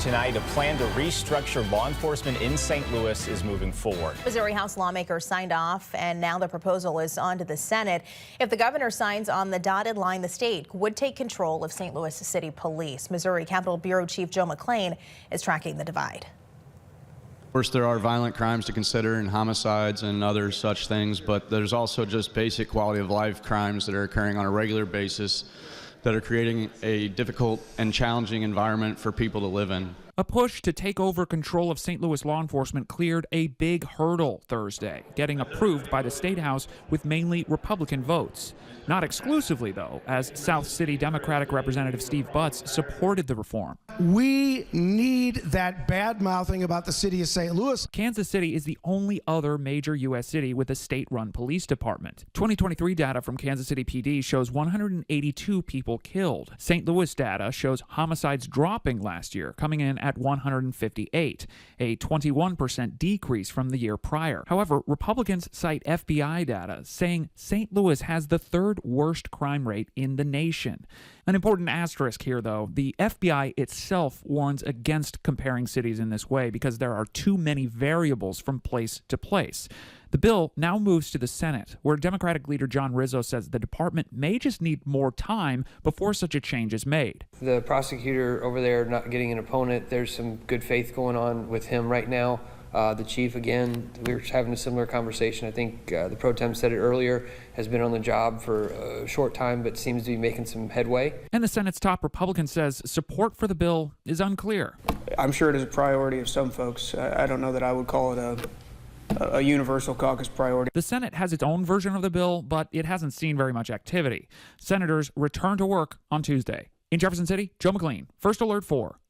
tonight. A plan to restructure law enforcement in St. Louis is moving forward. Missouri House lawmakers signed off, and now the proposal is on to the Senate. If the governor signs on the dotted line, the state would take control of St. Louis City Police. Missouri Capitol Bureau Chief Joe McClain is tracking the divide. Of course, there are violent crimes to consider and homicides and other such things, but there's also just basic quality of life crimes that are occurring on a regular basis that are creating a difficult and challenging environment for people to live in. A push to take over control of St. Louis law enforcement cleared a big hurdle Thursday, getting approved by the State House with mainly Republican votes. Not exclusively, though, as South City Democratic Representative Steve Butts supported the reform. We need that bad-mouthing about the city of St. Louis. Kansas City is the only other major U.S. city with a state-run police department. 2023 data from Kansas City PD shows 182 people killed. St. Louis data shows homicides dropping last year, coming in at 158, a 21% decrease from the year prior. However, Republicans cite FBI data saying St. Louis has the third worst crime rate in the nation. An important asterisk here, though, the FBI itself warns against comparing cities in this way because there are too many variables from place to place. The bill now moves to the Senate, where Democratic leader John Rizzo says the department may just need more time before such a change is made. The prosecutor over there not getting an opponent, there's some good faith going on with him right now. The chief, again, we were having a similar conversation. I think the pro tem said it earlier, has been on the job for a short time, but seems to be making some headway. And the Senate's top Republican says support for the bill is unclear. I'm sure it is a priority of some folks. I don't know that I would call it a universal caucus priority. The Senate has its own version of the bill, but it hasn't seen very much activity. Senators return to work on Tuesday. In Jefferson City, Joe McClain, First Alert 4.